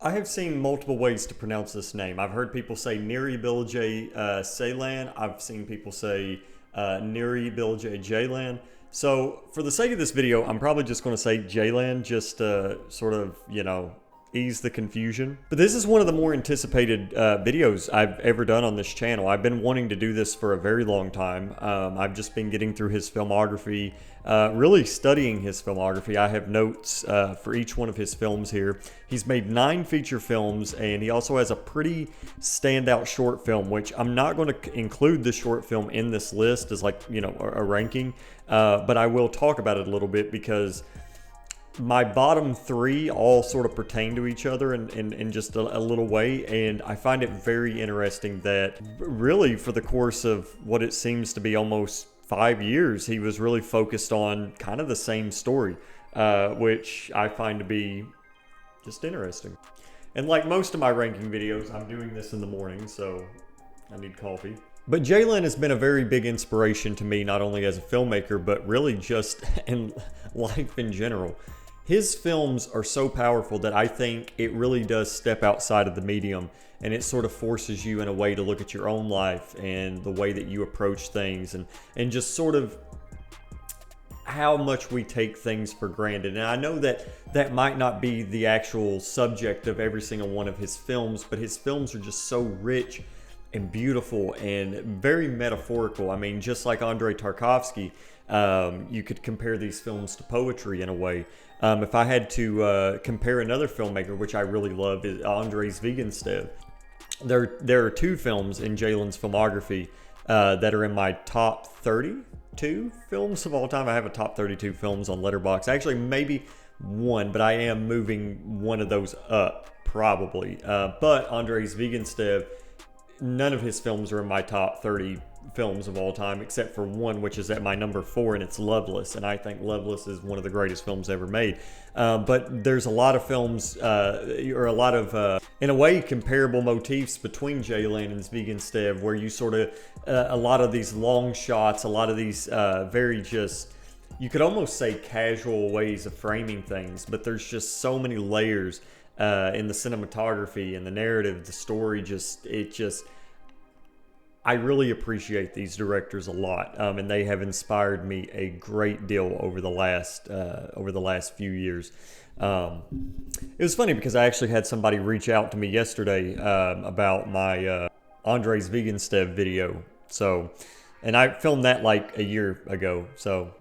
I have seen multiple ways to pronounce this name. I've heard people say Nuri Bilge Ceylan. I've seen people say Nuri Bilge Ceylan. So for the sake of this video, I'm probably just going to say Ceylan, just to sort of, ease the confusion. But this is one of the more anticipated videos I've ever done on this channel. I've been wanting to do this for a very long time. I've just been getting through his filmography, really studying his filmography. I have notes for each one of his films here. He's made 9 feature films, and he also has a pretty standout short film, which I'm not going to include the short film in this list as a ranking, but I will talk about it a little bit because my bottom 3 all sort of pertain to each other in just a little way, and I find it very interesting that really for the course of what it seems to be almost 5 years, he was really focused on kind of the same story, which I find to be just interesting. And like most of my ranking videos, I'm doing this in the morning, so I need coffee. But Ceylan has been a very big inspiration to me, not only as a filmmaker, but really just in life in general. His films are so powerful that I think it really does step outside of the medium, and it sort of forces you in a way to look at your own life and the way that you approach things, and just sort of how much we take things for granted. And I know that that might not be the actual subject of every single one of his films, but his films are just so rich and beautiful and very metaphorical. I mean, just like Andrei Tarkovsky, you could compare these films to poetry in a way. If I had to compare another filmmaker, which I really love, is Andrei Zvyagintsev. There are 2 films in Ceylan's filmography that are in my top 32 films of all time. I have a top 32 films on Letterboxd. Actually, maybe one, but I am moving one of those up, probably. But Andrei Zvyagintsev, none of his films are in my top 30 films of all time, except for one, which is at my number 4, and it's Loveless. And I think Loveless is one of the greatest films ever made. But there's a lot of films, or a lot of, in a way, comparable motifs between Ceylan and Zvyagintsev, where you sort of, a lot of these long shots, a lot of these very just, you could almost say casual ways of framing things, but there's just so many layers in the cinematography and the narrative, the story, I really appreciate these directors a lot, and they have inspired me a great deal over the last few years. It was funny because I actually had somebody reach out to me yesterday about my Andrei Zvyagintsev video. And I filmed that like a year ago.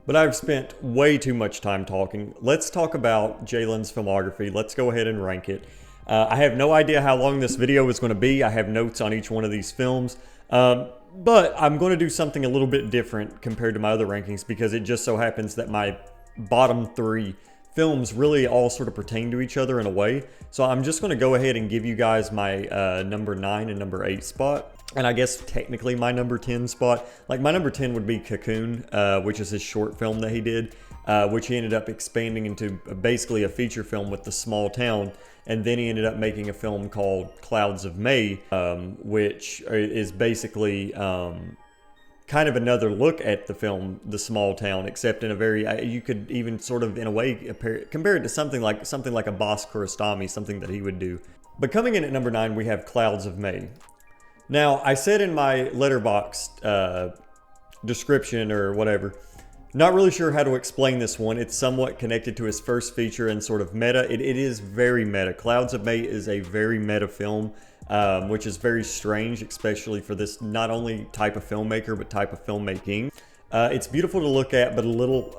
But I've spent way too much time talking. Let's talk about Ceylan's filmography. Let's go ahead and rank it. I have no idea how long this video is going to be. I have notes on each one of these films. But I'm going to do something a little bit different compared to my other rankings, because it just so happens that my bottom 3 films really all sort of pertain to each other in a way. So I'm just going to go ahead and give you guys my number 9 and number 8 spot. And I guess technically my number 10 spot. Like my number 10 would be Cocoon, which is his short film that he did, which he ended up expanding into basically a feature film with The Small Town. And then he ended up making a film called Clouds of May, which is basically kind of another look at the film The Small Town, except in a very, you could even sort of in a way compare it to something like a Bas Kiarostami, something that he would do. But coming in at number 9, we have Clouds of May. Now, I said in my Letterboxd description or whatever, not really sure how to explain this one. It's somewhat connected to his first feature and sort of meta. It is very meta. Clouds of May is a very meta film, which is very strange, especially for this not only type of filmmaker, but type of filmmaking. It's beautiful to look at, but a little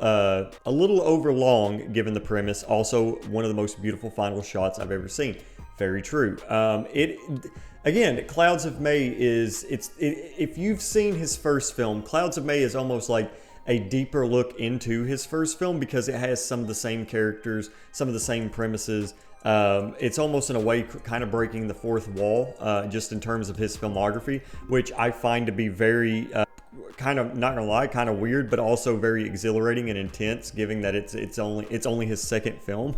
overlong given the premise. Also, one of the most beautiful final shots I've ever seen. Very true. Again, Clouds of May if you've seen his first film, Clouds of May is almost like a deeper look into his first film, because it has some of the same characters, some of the same premises. It's almost in a way kind of breaking the fourth wall, just in terms of his filmography, which I find to be very kind of, not gonna lie, kind of weird, but also very exhilarating and intense, given that it's only his second film.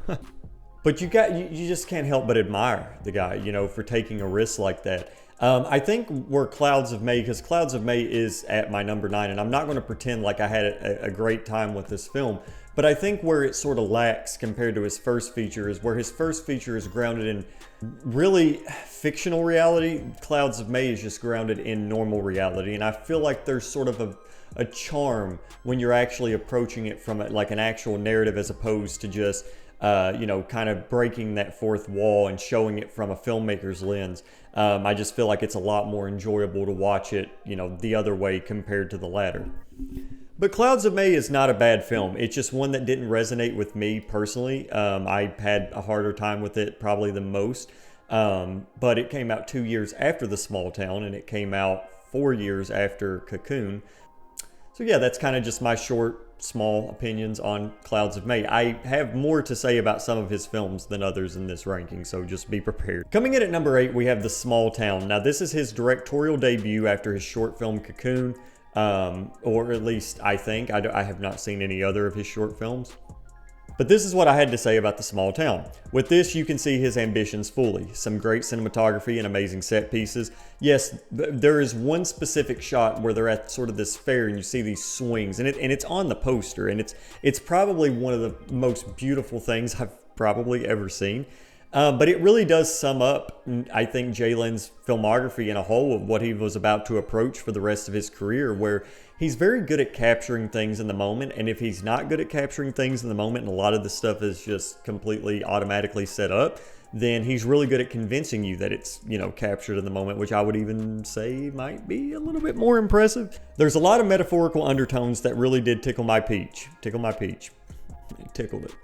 But you just can't help but admire the guy, for taking a risk like that. I think where Clouds of May, because Clouds of May is at my number 9, and I'm not going to pretend like I had a great time with this film, But I think where it sort of lacks compared to his first feature is where his first feature is grounded in really fictional reality. Clouds of May is just grounded in normal reality. And I feel like there's sort of a charm when you're actually approaching it from like an actual narrative as opposed to just kind of breaking that fourth wall and showing it from a filmmaker's lens. I just feel like it's a lot more enjoyable to watch it, the other way compared to the latter. But Clouds of May is not a bad film. It's just one that didn't resonate with me personally. I had a harder time with it probably than most. But it came out 2 years after The Small Town, and it came out 4 years after Cocoon. So yeah, that's kind of just my short, small opinions on Clouds of May. I have more to say about some of his films than others in this ranking, so just be prepared. Coming in at number 8, we have The Small Town. Now this is his directorial debut after his short film Cocoon, or at least I think. I have not seen any other of his short films. But this is what I had to say about The Small Town. With this, you can see his ambitions fully. Some great cinematography and amazing set pieces. Yes, there is one specific shot where they're at sort of this fair and you see these swings, and it's on the poster, and it's probably one of the most beautiful things I've probably ever seen. But it really does sum up, I think, Ceylan's filmography in a whole of what he was about to approach for the rest of his career, where he's very good at capturing things in the moment. And if he's not good at capturing things in the moment, and a lot of the stuff is just completely automatically set up, then he's really good at convincing you that it's, captured in the moment, which I would even say might be a little bit more impressive. There's a lot of metaphorical undertones that really did tickle my peach. It tickled it.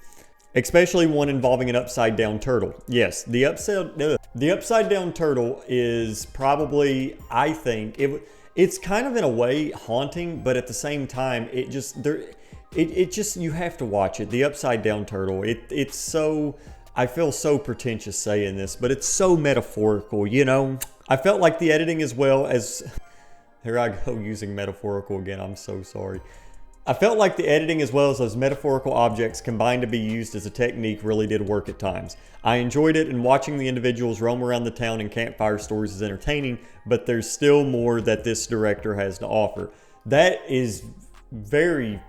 Especially one involving an upside down turtle. Yes, the upside down turtle is probably, I think, it's kind of in a way haunting, but at the same time, it just you have to watch it. The upside down turtle, it's so, I feel so pretentious saying this, but it's so metaphorical, I felt like the editing as well as, here I go using metaphorical again, I'm so sorry. I felt like the editing as well as those metaphorical objects combined to be used as a technique really did work at times. I enjoyed it, and watching the individuals roam around the town in campfire stories is entertaining, but there's still more that this director has to offer. That is very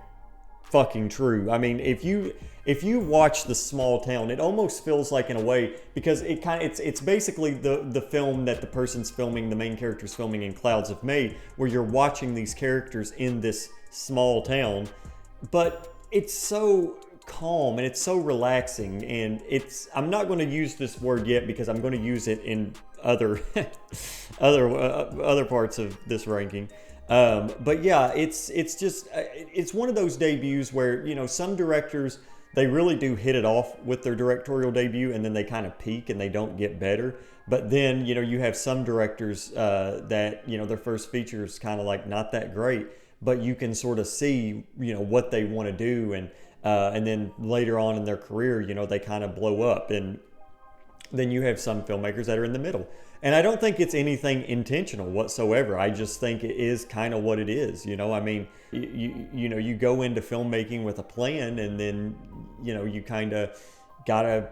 fucking true. I mean, if you watch The Small Town, it almost feels like, in a way, because it's basically the film that the person's filming, the main character's filming in Clouds of May, where you're watching these characters in this small town, but it's so calm and it's so relaxing, and I'm not going to use this word yet because I'm going to use it in other parts of this ranking. But yeah, it's just it's one of those debuts where some directors, they really do hit it off with their directorial debut, and then they kind of peak and they don't get better. But then you have some directors that their first feature is kind of like not that great, but you can sort of see what they want to do, and then later on in their career they kind of blow up, and then you have some filmmakers that are in the middle. And I don't think it's anything intentional whatsoever. I just think it is kind of what it is. I mean, you go into filmmaking with a plan, and then you kind of gotta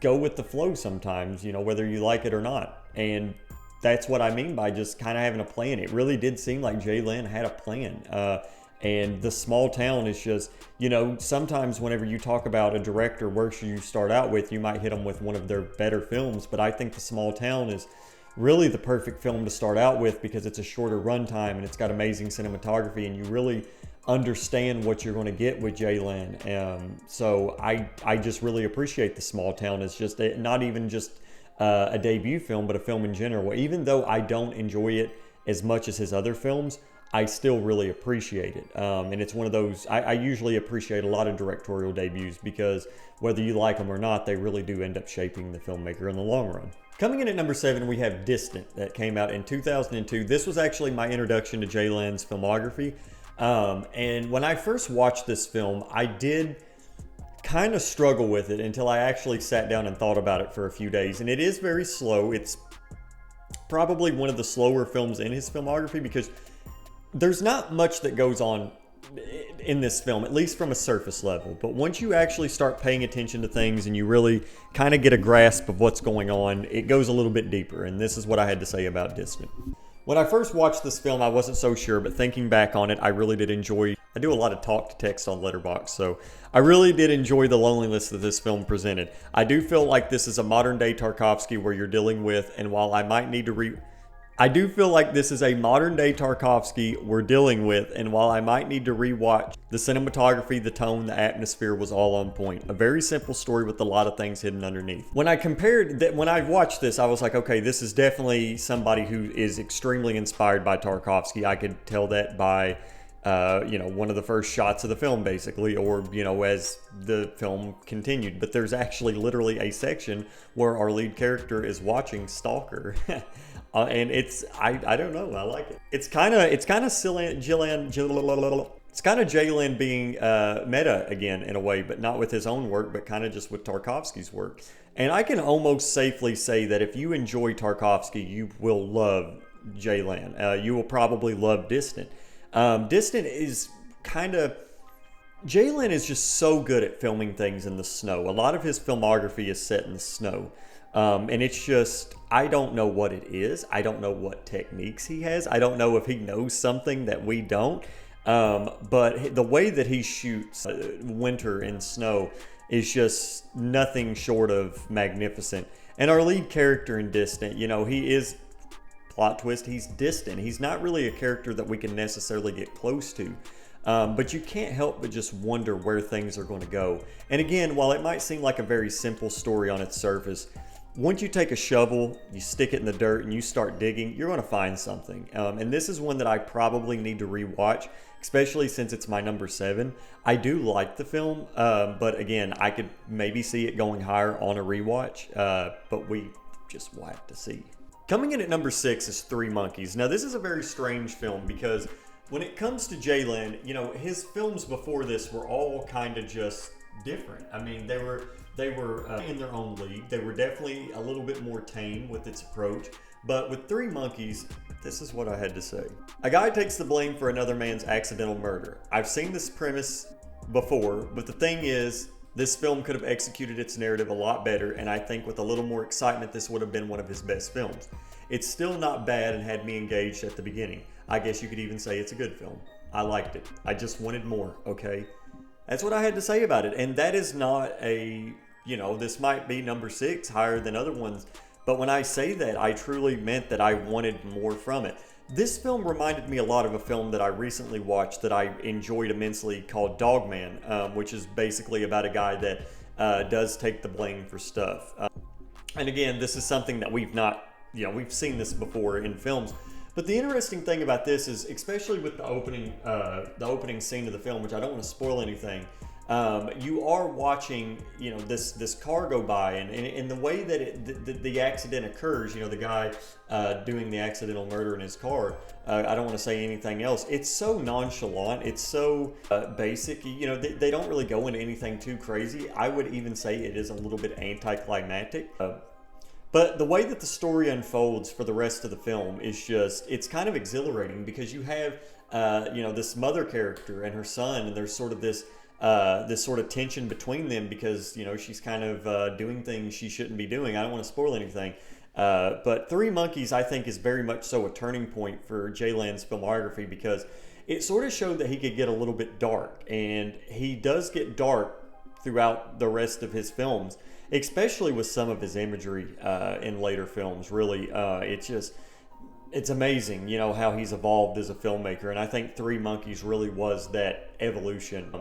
go with the flow sometimes, whether you like it or not. And that's what I mean by just kind of having a plan. It really did seem like Ceylan had a plan. And The Small Town is just, sometimes whenever you talk about a director, where should you start out with, you might hit them with one of their better films. But I think The Small Town is really the perfect film to start out with because it's a shorter runtime and it's got amazing cinematography, and you really understand what you're going to get with Ceylan. So I just really appreciate The Small Town. It's just not even just a debut film, but a film in general. Even though I don't enjoy it as much as his other films, I still really appreciate it. And it's one of those, I usually appreciate a lot of directorial debuts because whether you like them or not, they really do end up shaping the filmmaker in the long run. Coming in at number 7, we have Distant, that came out in 2002. This was actually my introduction to Ceylan's filmography. And when I first watched this film, I did kind of struggle with it until I actually sat down and thought about it for a few days. And it is very slow. It's probably one of the slower films in his filmography because there's not much that goes on in this film, at least from a surface level. But once you actually start paying attention to things and you really kind of get a grasp of what's going on, it goes a little bit deeper. And this is what I had to say about Distant. When I first watched this film, I wasn't so sure, but thinking back on it, I really did enjoy. I do a lot of talk to text on Letterboxd, so I really did enjoy the loneliness that this film presented. I do feel like this is a modern day Tarkovsky where you're dealing with, and while I might need to I do feel like this is a modern day Tarkovsky we're dealing with, and while I might need to rewatch, the cinematography, the tone, the atmosphere was all on point. A very simple story with a lot of things hidden underneath. When I watched this, I was like, okay, this is definitely somebody who is extremely inspired by Tarkovsky. I could tell that by one of the first shots of the film, basically, or, as the film continued. But there's actually literally a section where our lead character is watching Stalker. And I don't know, I like it. It's kind of Ceylan being meta again in a way, but not with his own work, but kind of just with Tarkovsky's work. And I can almost safely say that if you enjoy Tarkovsky, you will love Ceylan. You will probably love Distant. Distant is Ceylan is just so good at filming things in the snow. A lot of his filmography is set in the snow. And it's just, I don't know what it is. I don't know what techniques he has. I don't know if he knows something that we don't. But the way that he shoots winter and snow is just nothing short of magnificent. And our lead character in Distant, he is, plot twist, he's distant. He's not really a character that we can necessarily get close to. But you can't help but just wonder where things are going to go. And again, while it might seem like a very simple story on its surface, once you take a shovel, you stick it in the dirt, and you start digging, you're going to find something. And this is one that I probably need to rewatch, especially since it's my number 7. I do like the film, but again, I could maybe see it going higher on a rewatch, but we just will have to see. Coming in at number 6 is Three Monkeys. Now, this is a very strange film because when it comes to Ceylan, his films before this were all kind of just different. I mean, they were in their own league. They were definitely a little bit more tame with its approach. But with Three Monkeys, this is what I had to say. A guy takes the blame for another man's accidental murder. I've seen this premise before, but the thing is, this film could have executed its narrative a lot better, and I think with a little more excitement, this would have been one of his best films. It's still not bad and had me engaged at the beginning. I guess you could even say it's a good film. I liked it. I just wanted more, okay? That's what I had to say about it. And that is not this might be number 6, higher than other ones. But when I say that, I truly meant that I wanted more from it. This film reminded me a lot of a film that I recently watched that I enjoyed immensely called Dogman, which is basically about a guy that does take the blame for stuff. And again, this is something that we've seen this before in films. But the interesting thing about this is, especially with the opening scene of the film, which I don't want to spoil anything, you are watching, this car go by, and the way that the accident occurs, the guy doing the accidental murder in his car. I don't want to say anything else. It's so nonchalant. It's so basic. They don't really go into anything too crazy. I would even say it is a little bit anticlimactic. But the way that the story unfolds for the rest of the film is it's kind of exhilarating because you have, this mother character and her son, and there's sort of this sort of tension between them because, she's kind of doing things she shouldn't be doing. I don't want to spoil anything. But Three Monkeys, I think, is very much so a turning point for Ceylan's filmography because it sort of showed that he could get a little bit dark. And he does get dark throughout the rest of his films, especially with some of his imagery in later films. Really, it's amazing, how he's evolved as a filmmaker. And I think Three Monkeys really was that evolution.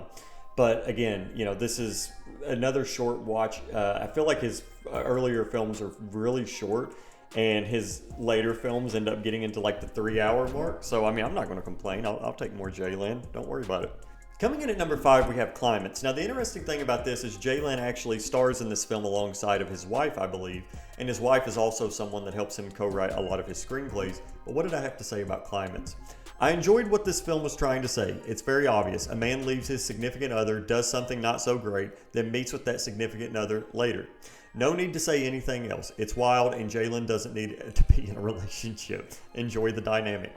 But again, this is another short watch. I feel like his earlier films are really short, and his later films end up getting into like the 3-hour mark. So, I mean, I'm not going to complain. I'll take more Ceylan. Don't worry about it. Coming in at number 5, we have Climates. Now, the interesting thing about this is Ceylan actually stars in this film alongside of his wife, I believe, and his wife is also someone that helps him co-write a lot of his screenplays. But what did I have to say about Climates? I enjoyed what this film was trying to say. It's very obvious. A man leaves his significant other, does something not so great, then meets with that significant other later. No need to say anything else. It's wild, and Ceylan doesn't need to be in a relationship. Enjoy the dynamic.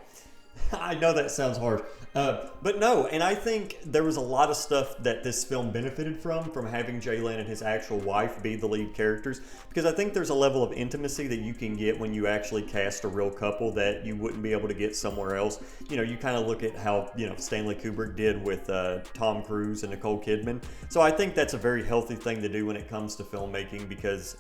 I know that sounds harsh, but no, and I think there was a lot of stuff that this film benefited from having Ceylan and his actual wife be the lead characters, because I think there's a level of intimacy that you can get when you actually cast a real couple that you wouldn't be able to get somewhere else. You know, you kind of look at how, you know, Stanley Kubrick did with Tom Cruise and Nicole Kidman. So I think that's a very healthy thing to do when it comes to filmmaking, because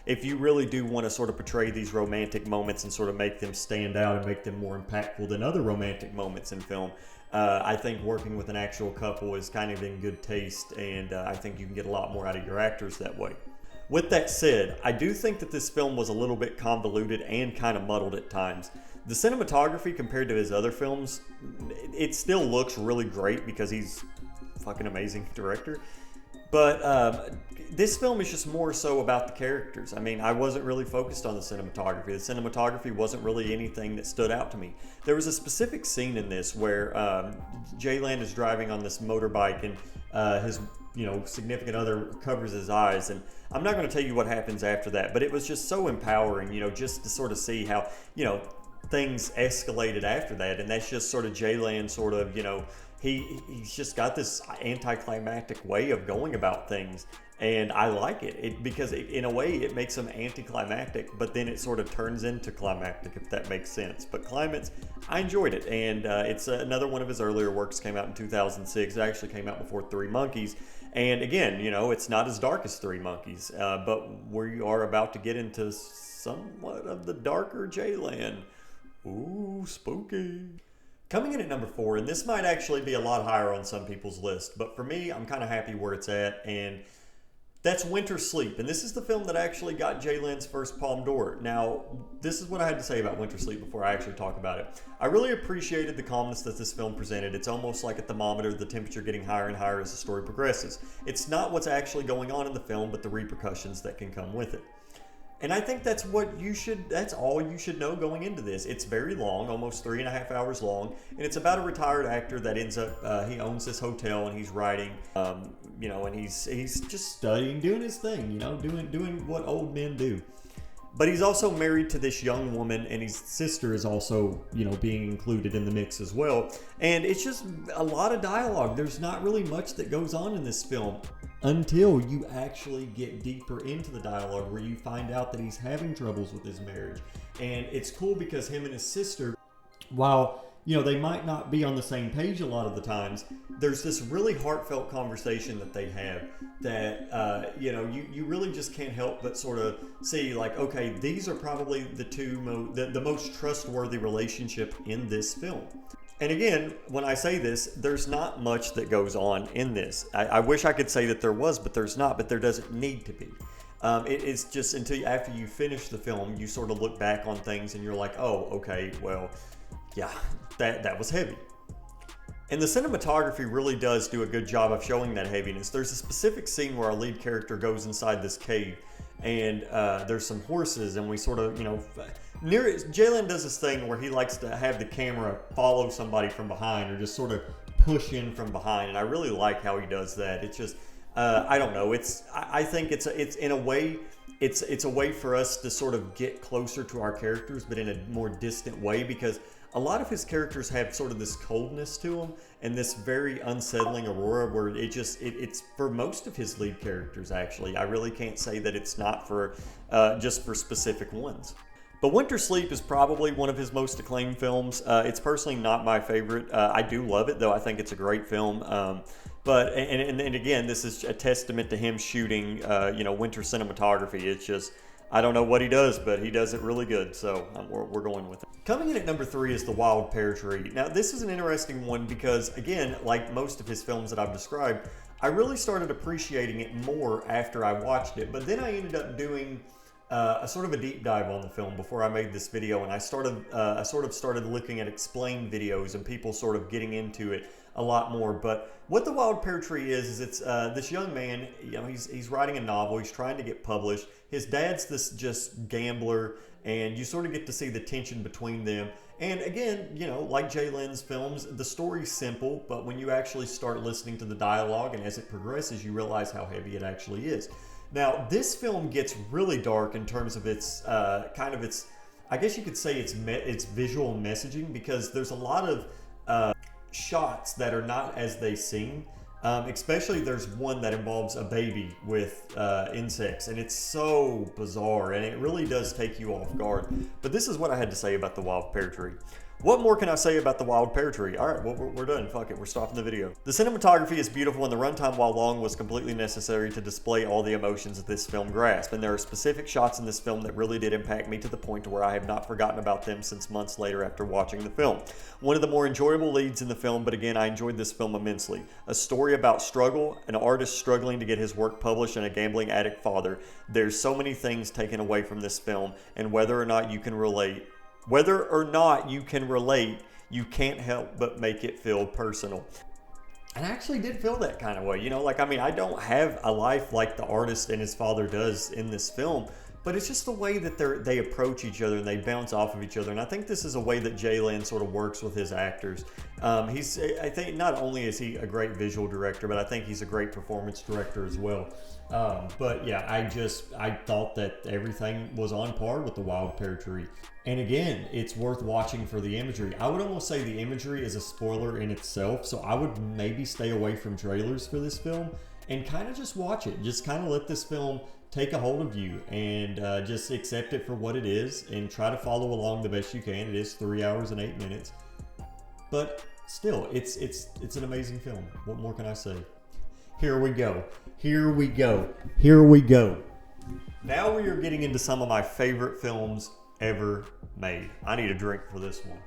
if you really do want to sort of portray these romantic moments and sort of make them stand out and make them more impactful than other romantic moments in film, I think working with an actual couple is kind of in good taste, and I think you can get a lot more out of your actors that way. With that said, I do think that this film was a little bit convoluted and kind of muddled at times. The cinematography compared to his other films, it still looks really great because he's a fucking amazing director. But this film is just more so about the characters. I mean, I wasn't really focused on the cinematography. The cinematography wasn't really anything that stood out to me. There was a specific scene in this where Ceylan is driving on this motorbike, and his significant other covers his eyes. And I'm not going to tell you what happens after that, but it was just so empowering, just to sort of see how, things escalated after that. And that's just sort of Ceylan sort of, he's just got this anticlimactic way of going about things, and I like it, because in a way it makes them anticlimactic, but then it sort of turns into climactic, if that makes sense. But Climax, I enjoyed it, and it's another one of his earlier works. Came out in 2006. It actually came out before Three Monkeys, and again, it's not as dark as Three Monkeys, but we are about to get into somewhat of the darker Ceylan. Ooh, spooky. Coming in at number 4, and this might actually be a lot higher on some people's list, but for me, I'm kind of happy where it's at, and that's Winter Sleep. And this is the film that actually got Ceylan's first Palme d'Or. Now, this is what I had to say about Winter Sleep before I actually talk about it. I really appreciated the calmness that this film presented. It's almost like a thermometer, the temperature getting higher and higher as the story progresses. It's not what's actually going on in the film, but the repercussions that can come with it. And I think that's all you should know going into this. It's very long, almost 3.5 hours long, and it's about a retired actor that ends up, he owns this hotel, and he's writing, and he's just studying, doing his thing, doing what old men do. But he's also married to this young woman, and his sister is also, being included in the mix as well. And it's just a lot of dialogue. There's not really much that goes on in this film until you actually get deeper into the dialogue, where you find out that he's having troubles with his marriage. And it's cool because him and his sister, while they might not be on the same page a lot of the times, there's this really heartfelt conversation that they have that, you really just can't help but sort of see, like, okay, these are probably the most trustworthy relationship in this film. And again, when I say this, there's not much that goes on in this. I wish I could say that there was, but there's not, but there doesn't need to be. It's just until after you finish the film, you sort of look back on things and you're like, oh, okay, well, yeah, that was heavy. And the cinematography really does do a good job of showing that heaviness. There's a specific scene where our lead character goes inside this cave, and there's some horses, and we sort of, Ceylan does this thing where he likes to have the camera follow somebody from behind, or just sort of push in from behind, and I really like how he does that. It's just, I don't know. I think it's in a way, it's a way for us to sort of get closer to our characters, but in a more distant way, because a lot of his characters have sort of this coldness to them and this very unsettling aurora, where it's for most of his lead characters, actually. I really can't say that it's not for just for specific ones. But Winter Sleep is probably one of his most acclaimed films. It's personally not my favorite. I do love it, though. I think it's a great film. But again, this is a testament to him shooting, winter cinematography. It's just, I don't know what he does, but he does it really good. So we're going with it. Coming in at number 3 is The Wild Pear Tree. Now, this is an interesting one because, again, like most of his films that I've described, I really started appreciating it more after I watched it. But then I ended up doing a sort of a deep dive on the film before I made this video, and I sort of started looking at explained videos and people sort of getting into it a lot more. But what The Wild Pear Tree is it's this young man, he's writing a novel, he's trying to get published. His dad's this just gambler, and you sort of get to see the tension between them. And again, like Ceylan's films, the story's simple, but when you actually start listening to the dialogue and as it progresses, you realize how heavy it actually is. Now, this film gets really dark in terms of its I guess you could say it's visual messaging, because there's a lot of shots that are not as they seem. Especially there's one that involves a baby with insects, and it's so bizarre, and it really does take you off guard. But this is what I had to say about the wild pear tree. What more can I say about the wild pear tree? All right, well, we're done. Fuck it, we're stopping the video. The cinematography is beautiful, and the runtime, while long, was completely necessary to display all the emotions that this film grasped. And there are specific shots in this film that really did impact me to the point to where I have not forgotten about them since months later after watching the film. One of the more enjoyable leads in the film, but again, I enjoyed this film immensely. A story about struggle, an artist struggling to get his work published, and a gambling addict father. There's so many things taken away from this film, and whether or not you can relate, you can't help but make it feel personal. And I actually did feel that kind of way. You know, like, I mean, I don't have a life like the artist and his father does in this film, but it's just the way that they approach each other and they bounce off of each other. And I think this is a way that Ceylan sort of works with his actors. I think not only is he a great visual director, but I think he's a great performance director as well. But yeah, I thought that everything was on par with the wild pear tree. And again, it's worth watching for the imagery. I would almost say the imagery is a spoiler in itself, so I would maybe stay away from trailers for this film and kind of just watch it. Just kind of let this film take a hold of you, and just accept it for what it is and try to follow along the best you can. It is 3 hours and 8 minutes, but still, it's an amazing film. What more can I say? Here we go. Here we go. Here we go. Now we are getting into some of my favorite films ever made. I need a drink for this one.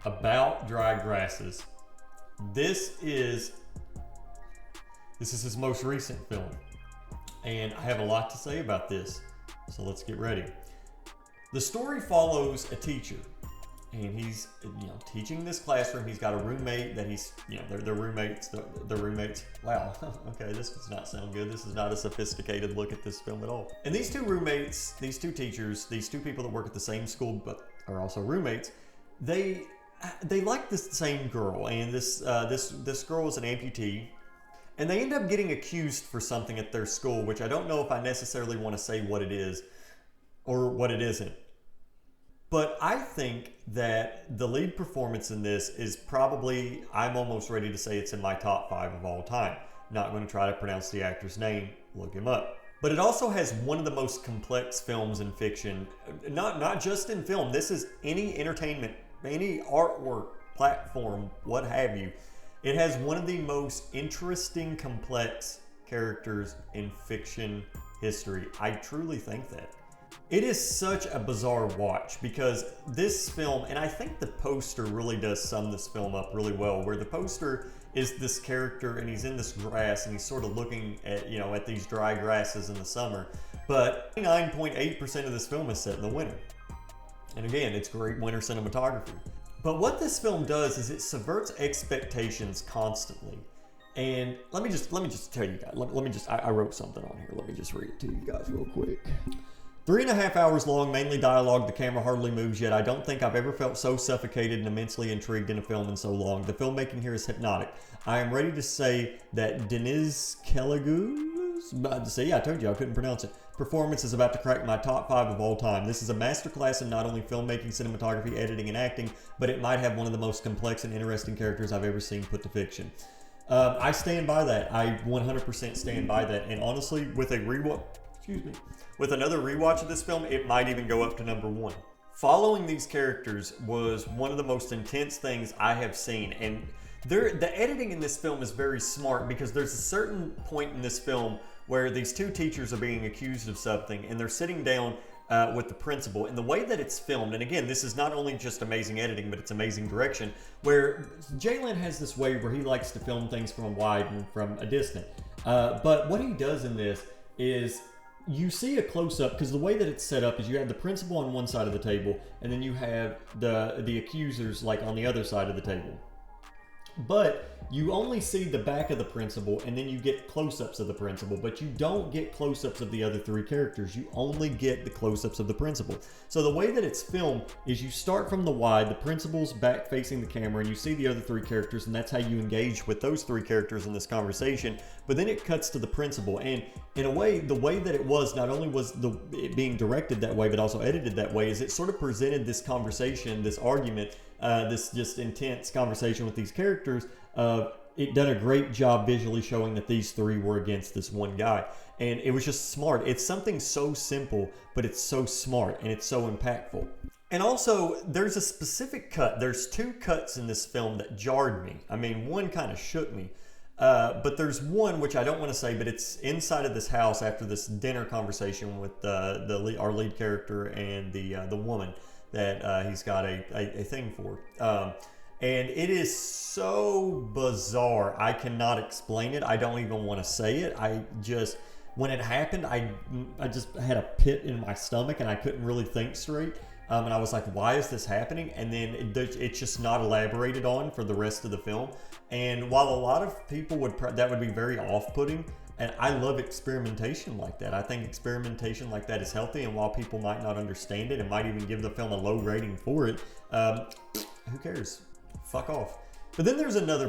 About Dry Grasses. This is his most recent film, and I have a lot to say about this, so let's get ready. The story follows a teacher, and he's teaching this classroom. He's got a roommate that he's they're roommates. The roommates. Wow. Okay, this does not sound good. This is not a sophisticated look at this film at all. And these two roommates, these two teachers, these two people that work at the same school but are also roommates, they like this same girl, and this girl is an amputee. And they end up getting accused for something at their school, which I don't know if I necessarily want to say what it is or what it isn't. But I think that the lead performance in this is probably, I'm almost ready to say it's in my top 5 of all time. Not going to try to pronounce the actor's name, look him up. But it also has one of the most complex films in fiction, not just in film. This is any entertainment, any artwork, platform, what have you. It has one of the most interesting, complex characters in fiction history. I truly think that. It is such a bizarre watch, because this film, and I think the poster really does sum this film up really well, where the poster is this character and he's in this grass and he's sort of looking at, at these dry grasses in the summer. But 9.8% of this film is set in the winter. And again, it's great winter cinematography. But what this film does is it subverts expectations constantly. And let me just tell you guys, I wrote something on here. Let me just read it to you guys real quick. 3.5 hours long, mainly dialogue, the camera hardly moves, yet I don't think I've ever felt so suffocated and immensely intrigued in a film in so long. The filmmaking here is hypnotic. I am ready to say that Deniz Keleguz's, see, I told you I couldn't pronounce it, performance is about to crack my top 5 of all time. This is a masterclass in not only filmmaking, cinematography, editing, and acting, but it might have one of the most complex and interesting characters I've ever seen put to fiction. I stand by that. I 100% stand by that. And honestly, with with another rewatch of this film, it might even go up to number 1. Following these characters was one of the most intense things I have seen, and the editing in this film is very smart, because there's a certain point in this film where these two teachers are being accused of something, and they're sitting down with the principal, and the way that it's filmed, and again, this is not only just amazing editing, but it's amazing direction, where Ceylan has this way where he likes to film things from a wide and from a distant. But what he does in this is you see a close-up, because the way that it's set up is you have the principal on one side of the table, and then you have the accusers like on the other side of the table. But you only see the back of the principal, and then you get close-ups of the principal, but you don't get close-ups of the other three characters. You only get the close-ups of the principal. So the way that it's filmed is you start from the wide, the principal's back facing the camera, and you see the other three characters, and that's how you engage with those three characters in this conversation. But then it cuts to the principal, and in a way, the way that it was, not only was it being directed that way, but also edited that way, is it sort of presented this conversation, this argument, this just intense conversation with these characters. It done a great job visually showing that these three were against this one guy, and it was just smart. It's something so simple, but it's so smart and it's so impactful. And also, there's a specific cut. There's two cuts in this film that jarred me. I mean, one kind of shook me. But there's one which I don't want to say, but it's inside of this house after this dinner conversation with our lead character and the woman that he's got a thing for. And it is so bizarre. I cannot explain it. I don't even want to say it. When it happened, I just had a pit in my stomach and I couldn't really think straight. And I was like, why is this happening? And then it's just not elaborated on for the rest of the film. And while a lot of people that would be very off-putting, and I love experimentation like that. I think experimentation like that is healthy, and while people might not understand it and might even give the film a low rating for it, who cares? Fuck off. But then there's another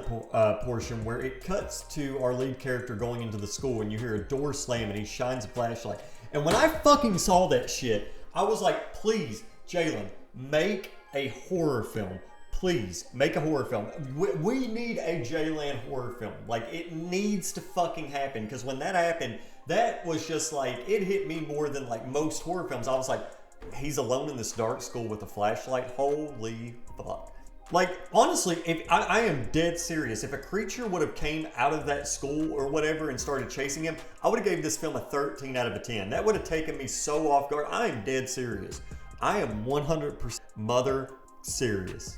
portion where it cuts to our lead character going into the school, and you hear a door slam and he shines a flashlight. And when I fucking saw that shit, I was like, please, Ceylan, make a horror film. Please, make a horror film. We need a Ceylan horror film. Like, it needs to fucking happen. Because when that happened, that was just like, it hit me more than like most horror films. I was like, he's alone in this dark school with a flashlight? Holy fuck. Like, honestly, if I am dead serious. If a creature would have came out of that school or whatever and started chasing him, I would have gave this film a 13 out of a 10. That would have taken me so off guard. I am dead serious. I am 100% mother serious.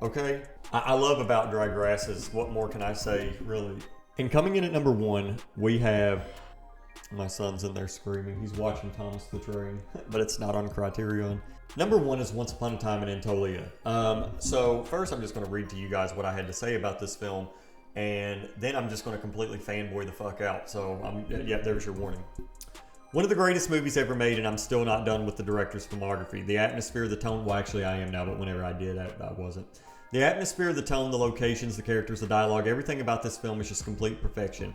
Okay? I love About Dry Grasses. What more can I say, really? And coming in at number 1, we have... My son's in there screaming. He's watching Thomas the Train, but it's not on Criterion. Number 1 is Once Upon a Time in Anatolia. So first I'm just going to read to you guys what I had to say about this film, and then I'm just going to completely fanboy the fuck out. So yeah, there's your warning. One of the greatest movies ever made, and I'm still not done with the director's filmography. The atmosphere, the tone, well actually I am now, but whenever I did, I wasn't. The atmosphere, the tone, the locations, the characters, the dialogue, everything about this film is just complete perfection.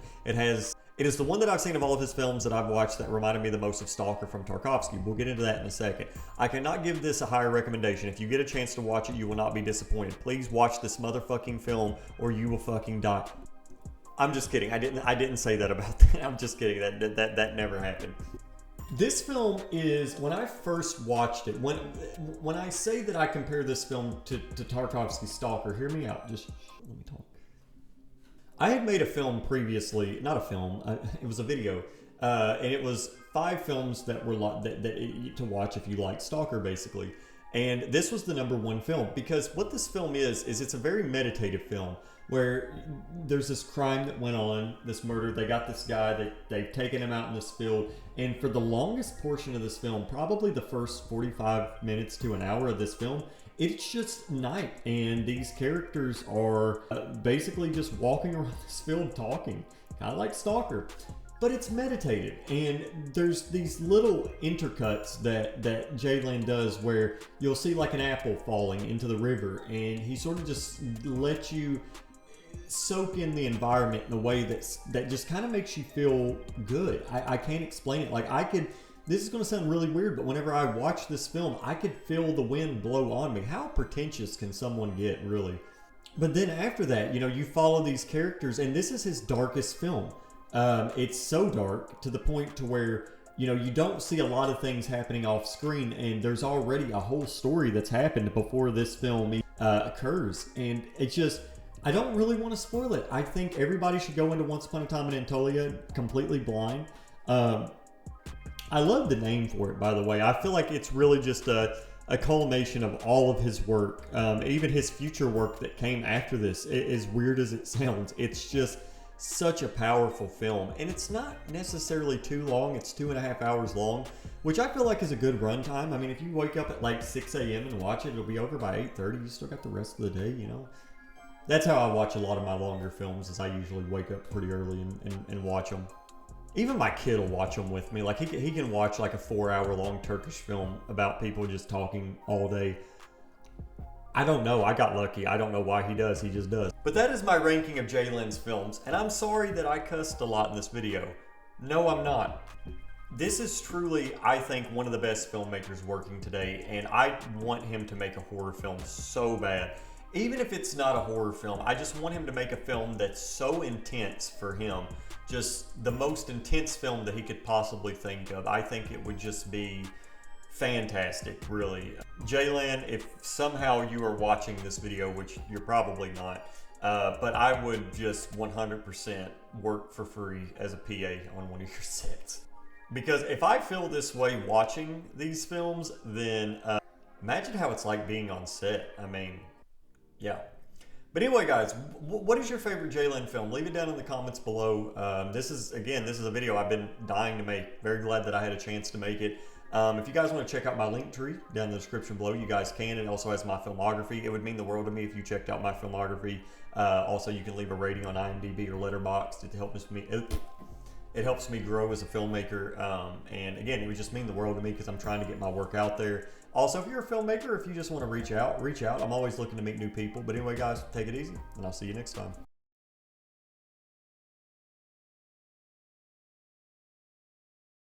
It is the one that I've seen of all of his films that I've watched that reminded me the most of Stalker from Tarkovsky. We'll get into that in a second. I cannot give this a higher recommendation. If you get a chance to watch it, you will not be disappointed. Please watch this motherfucking film or you will fucking die. I'm just kidding. I didn't say that about that. I'm just kidding. That never happened. This film is, when I first watched it, when I say that I compare this film to Tarkovsky's Stalker, hear me out. Just let me talk. I had made a film previously, not a film, it was a video, and it was 5 films that were to watch if you like Stalker, basically. And this was the number 1 film, because what this film is it's a very meditative film, where there's this crime that went on, this murder, they got this guy, they've taken him out in this field, and for the longest portion of this film, probably the first 45 minutes to an hour of this film, it's just night, and these characters are basically just walking around this field talking, kind of like Stalker. But it's meditated, and there's these little intercuts that Ceylan does where you'll see like an apple falling into the river, and he sort of just lets you soak in the environment in a way that just kind of makes you feel good. I can't explain it. This is going to sound really weird, but whenever I watch this film, I could feel the wind blow on me. How pretentious can someone get, really? But then after that, you follow these characters, and this is his darkest film. It's so dark to the point to where, you don't see a lot of things happening off screen, and there's already a whole story that's happened before this film occurs. And it's just, I don't really want to spoil it. I think everybody should go into Once Upon a Time in Anatolia completely blind. I love the name for it, by the way. I feel like it's really just a culmination of all of his work, even his future work that came after this. As weird as it sounds, it's just such a powerful film, and it's not necessarily too long. It's 2.5 hours long, which I feel like is a good runtime. I mean, if you wake up at like 6 a.m. and watch it, it'll be over by 8:30. You still got the rest of the day, That's how I watch a lot of my longer films, is I usually wake up pretty early and watch them. Even my kid will watch them with me. Like he can watch like a 4-hour long Turkish film about people just talking all day. I don't know. I got lucky. I don't know why he does. He just does. But that is my ranking of Ceylan's films, and I'm sorry that I cussed a lot in this video. No, I'm not. This is truly, I think, one of the best filmmakers working today, and I want him to make a horror film so bad. Even if it's not a horror film, I just want him to make a film that's so intense for him. Just the most intense film that he could possibly think of. I think it would just be fantastic, really. Ceylan, if somehow you are watching this video, which you're probably not, but I would just 100% work for free as a PA on one of your sets. Because if I feel this way watching these films, then imagine how it's like being on set. I mean, yeah. But anyway, guys, what is your favorite Ceylan film? Leave it down in the comments below. This is a video I've been dying to make. Very glad that I had a chance to make it. If you guys want to check out my link tree down in the description below, you guys can. It also has my filmography. It would mean the world to me if you checked out my filmography. Also, you can leave a rating on IMDb or Letterboxd. It helps me grow as a filmmaker. And again, it would just mean the world to me because I'm trying to get my work out there. Also, if you're a filmmaker, if you just want to reach out. I'm always looking to meet new people. But anyway, guys, take it easy, and I'll see you next time.